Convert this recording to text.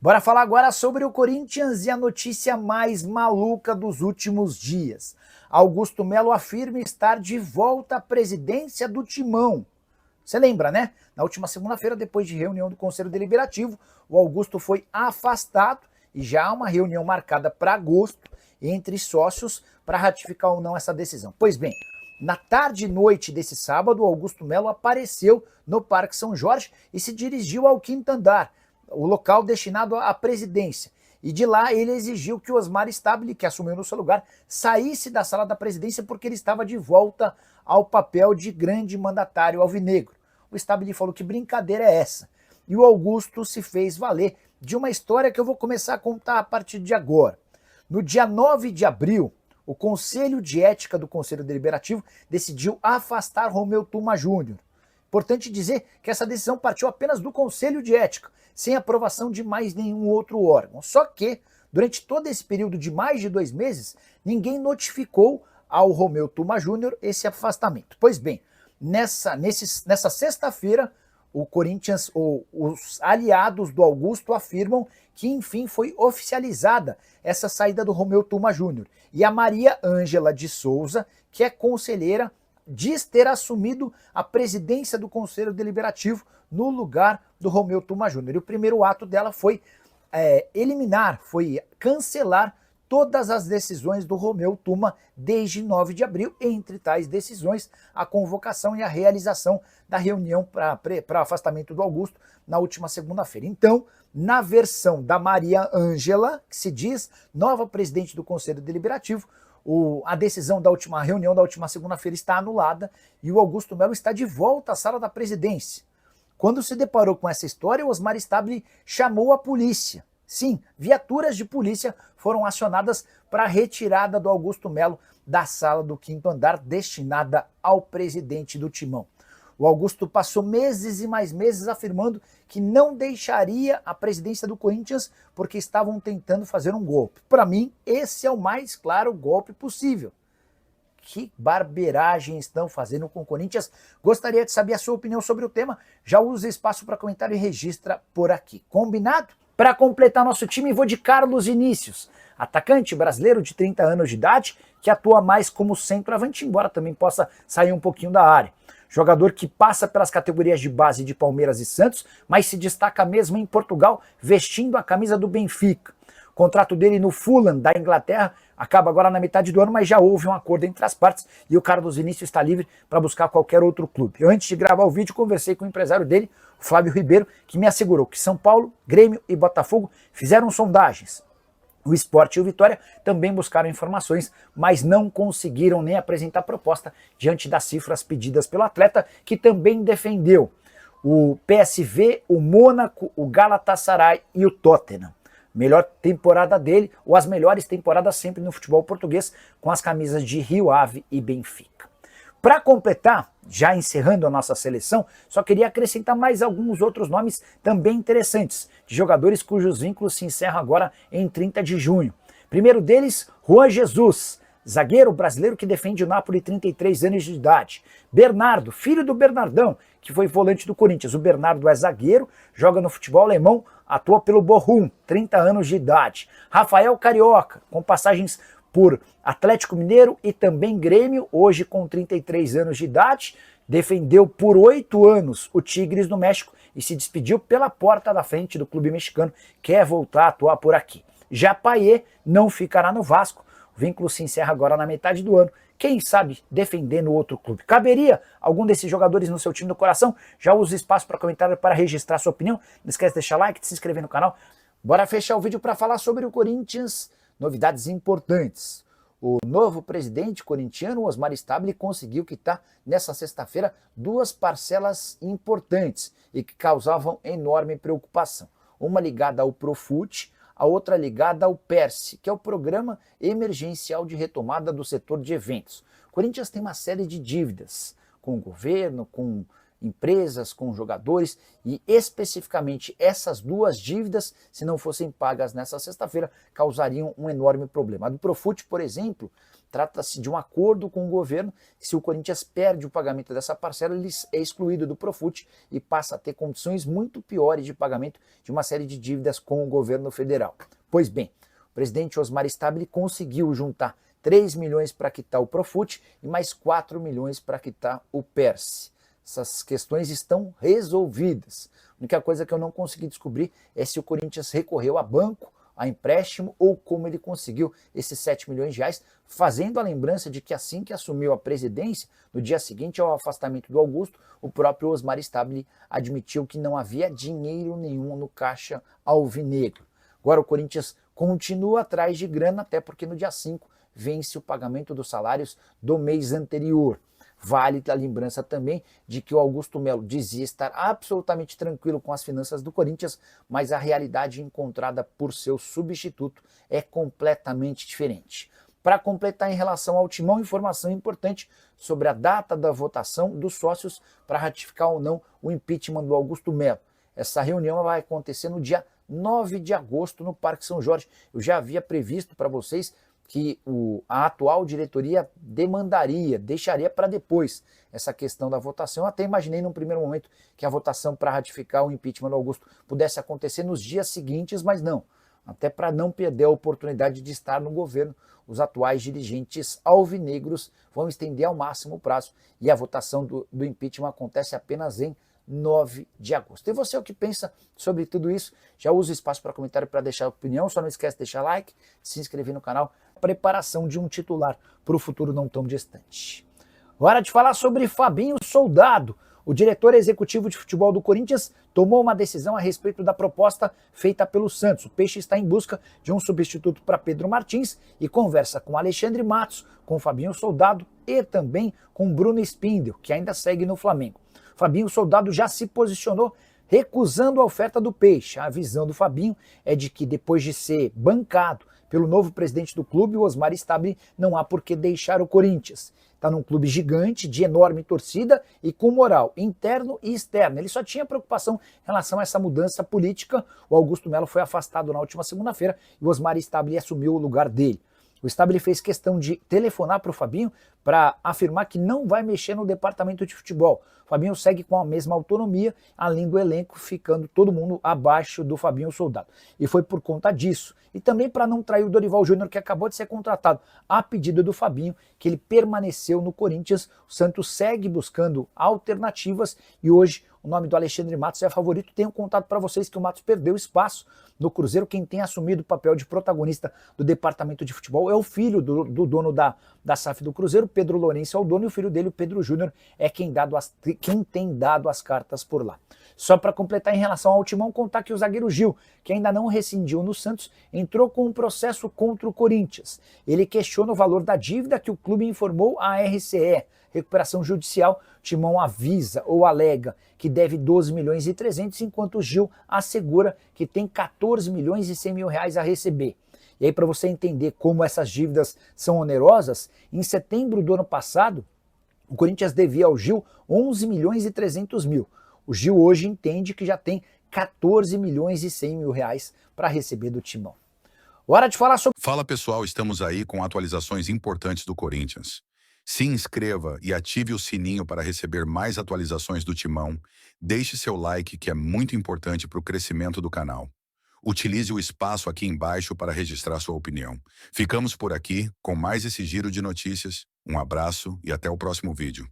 Bora falar agora sobre o Corinthians e a notícia mais maluca dos últimos dias. Augusto Melo afirma estar de volta à presidência do Timão. Você lembra, né? Na última segunda-feira, depois de reunião do Conselho Deliberativo, o Augusto foi afastado e já há uma reunião marcada para agosto entre sócios para ratificar ou não essa decisão. Pois bem, na tarde e noite desse sábado, o Augusto Melo apareceu no Parque São Jorge e se dirigiu ao quinto andar, o local destinado à presidência. E de lá ele exigiu que o Osmar Stabile, que assumiu no seu lugar, saísse da sala da presidência porque ele estava de volta ao papel de grande mandatário alvinegro. O Stabile falou que brincadeira é essa. E o Augusto se fez valer de uma história que eu vou começar a contar a partir de agora. No dia 9 de abril, o Conselho de Ética do Conselho Deliberativo decidiu afastar Romeu Tuma Júnior. Importante dizer que essa decisão partiu apenas do Conselho de Ética, sem aprovação de mais nenhum outro órgão. Só que, durante todo esse período de mais de 2 meses, ninguém notificou ao Romeu Tuma Júnior esse afastamento. Pois bem, nessa sexta-feira, o Corinthians, ou os aliados do Augusto afirmam que enfim foi oficializada essa saída do Romeu Tuma Júnior. E a Maria Ângela de Souza, que é conselheira, diz ter assumido a presidência do Conselho Deliberativo no lugar do Romeu Tuma Júnior. E o primeiro ato dela foi cancelar todas as decisões do Romeu Tuma desde 9 de abril, entre tais decisões, a convocação e a realização da reunião para afastamento do Augusto na última segunda-feira. Então, na versão da Maria Ângela, que se diz nova presidente do Conselho Deliberativo, a decisão da última reunião da última segunda-feira está anulada e o Augusto Melo está de volta à sala da presidência. Quando se deparou com essa história, o Osmar Stabile chamou a polícia. Sim, viaturas de polícia foram acionadas para a retirada do Augusto Melo da sala do quinto andar destinada ao presidente do Timão. O Augusto passou meses e mais meses afirmando que não deixaria a presidência do Corinthians porque estavam tentando fazer um golpe. Para mim, esse é o mais claro golpe possível. Que barbeiragem estão fazendo com o Corinthians? Gostaria de saber a sua opinião sobre o tema. Já usa espaço para comentário e registra por aqui. Combinado? Para completar nosso time, vou de Carlos Vinícius, atacante brasileiro de 30 anos de idade, que atua mais como centroavante, embora também possa sair um pouquinho da área. Jogador que passa pelas categorias de base de Palmeiras e Santos, mas se destaca mesmo em Portugal, vestindo a camisa do Benfica. O contrato dele no Fulham, da Inglaterra, acaba agora na metade do ano, mas já houve um acordo entre as partes e o Carlos Vinícius está livre para buscar qualquer outro clube. Antes de gravar o vídeo, conversei com o empresário dele, o Flávio Ribeiro, que me assegurou que São Paulo, Grêmio e Botafogo fizeram sondagens. O Sport e o Vitória também buscaram informações, mas não conseguiram nem apresentar proposta diante das cifras pedidas pelo atleta, que também defendeu o PSV, o Mônaco, o Galatasaray e o Tottenham. Melhor temporada dele, ou as melhores temporadas sempre no futebol português, com as camisas de Rio Ave e Benfica. Para completar, já encerrando a nossa seleção, só queria acrescentar mais alguns outros nomes também interessantes, de jogadores cujos vínculos se encerram agora em 30 de junho. Primeiro deles, Juan Jesus, zagueiro brasileiro que defende o Napoli, 33 anos de idade. Bernardo, filho do Bernardão, que foi volante do Corinthians. O Bernardo é zagueiro, joga no futebol alemão, atua pelo Bochum, 30 anos de idade. Rafael Carioca, com passagens por Atlético Mineiro e também Grêmio, hoje com 33 anos de idade, defendeu por 8 anos o Tigres do México e se despediu pela porta da frente do clube mexicano, quer voltar a atuar por aqui. Já Payet não ficará no Vasco, o vínculo se encerra agora na metade do ano, quem sabe defendendo outro clube. Caberia algum desses jogadores no seu time do coração? Já usa espaço para comentário para registrar sua opinião. Não esquece de deixar like, de se inscrever no canal. Bora fechar o vídeo para falar sobre o Corinthians. Novidades importantes. O novo presidente corintiano, Osmar Stabile, conseguiu quitar nessa sexta-feira 2 parcelas importantes e que causavam enorme preocupação. Uma ligada ao Profut, a outra ligada ao PERSE, que é o Programa Emergencial de Retomada do Setor de Eventos. O Corinthians tem uma série de dívidas com o governo, com empresas, com jogadores, e especificamente essas duas dívidas, se não fossem pagas nessa sexta-feira, causariam um enorme problema. A do Profut, por exemplo, trata-se de um acordo com o governo. Se o Corinthians perde o pagamento dessa parcela, ele é excluído do Profut e passa a ter condições muito piores de pagamento de uma série de dívidas com o governo federal. Pois bem, o presidente Osmar Stabile conseguiu juntar 3 milhões para quitar o Profut e mais 4 milhões para quitar o Perse. Essas questões estão resolvidas. A única coisa que eu não consegui descobrir é se o Corinthians recorreu a banco, a empréstimo, ou como ele conseguiu esses 7 milhões de reais, fazendo a lembrança de que assim que assumiu a presidência, no dia seguinte ao afastamento do Augusto, o próprio Osmar Stabile admitiu que não havia dinheiro nenhum no caixa alvinegro. Agora o Corinthians continua atrás de grana, até porque no dia 5 vence o pagamento dos salários do mês anterior. Vale a lembrança também de que o Augusto Melo dizia estar absolutamente tranquilo com as finanças do Corinthians, mas a realidade encontrada por seu substituto é completamente diferente. Para completar em relação ao Timão, informação importante sobre a data da votação dos sócios para ratificar ou não o impeachment do Augusto Melo. Essa reunião vai acontecer no dia 9 de agosto no Parque São Jorge. Eu já havia previsto para vocês que a atual diretoria deixaria para depois essa questão da votação. Eu até imaginei num primeiro momento que a votação para ratificar o impeachment do Augusto pudesse acontecer nos dias seguintes, mas não. Até para não perder a oportunidade de estar no governo, os atuais dirigentes alvinegros vão estender ao máximo o prazo e a votação do impeachment acontece apenas em 9 de agosto. E você, o que pensa sobre tudo isso? Já usa o espaço para comentário para deixar opinião, só não esquece de deixar like, se inscrever no canal. Preparação de um titular para o futuro não tão distante. Hora de falar sobre Fabinho Soldado. O diretor executivo de futebol do Corinthians tomou uma decisão a respeito da proposta feita pelo Santos. O Peixe está em busca de um substituto para Pedro Martins e conversa com Alexandre Matos, com Fabinho Soldado e também com Bruno Spindel, que ainda segue no Flamengo. Fabinho Soldado já se posicionou recusando a oferta do Peixe. A visão do Fabinho é de que depois de ser bancado pelo novo presidente do clube, o Osmar Stabile, não há por que deixar o Corinthians. Está num clube gigante, de enorme torcida e com moral interno e externo. Ele só tinha preocupação em relação a essa mudança política. O Augusto Melo foi afastado na última segunda-feira e o Osmar Stabile assumiu o lugar dele. O Stabile fez questão de telefonar para o Fabinho para afirmar que não vai mexer no departamento de futebol. O Fabinho segue com a mesma autonomia, além do elenco ficando todo mundo abaixo do Fabinho Soldado. E foi por conta disso, e também para não trair o Dorival Júnior, que acabou de ser contratado a pedido do Fabinho, que ele permaneceu no Corinthians. O Santos segue buscando alternativas e hoje o nome do Alexandre Matos é favorito. Tenho contado para vocês que o Matos perdeu espaço no Cruzeiro. Quem tem assumido o papel de protagonista do departamento de futebol é o filho do dono da SAF do Cruzeiro, Pedro Lourenço é o dono, e o filho dele, o Pedro Júnior, é quem tem dado as cartas por lá. Só para completar em relação ao Timão, contar que o zagueiro Gil, que ainda não rescindiu no Santos, entrou com um processo contra o Corinthians. Ele questiona o valor da dívida que o clube informou à RCE, recuperação judicial. Timão avisa ou alega que deve 12 milhões e 300, enquanto o Gil assegura que tem 14 milhões e 100 mil reais a receber. E aí, para você entender como essas dívidas são onerosas, em setembro do ano passado, o Corinthians devia ao Gil 11 milhões e 300 mil. O Gil hoje entende que já tem 14 milhões e 100 mil reais para receber do Timão. Hora de falar sobre... Fala pessoal, estamos aí com atualizações importantes do Corinthians. Se inscreva e ative o sininho para receber mais atualizações do Timão. Deixe seu like, que é muito importante para o crescimento do canal. Utilize o espaço aqui embaixo para registrar sua opinião. Ficamos por aqui com mais esse giro de notícias. Um abraço e até o próximo vídeo.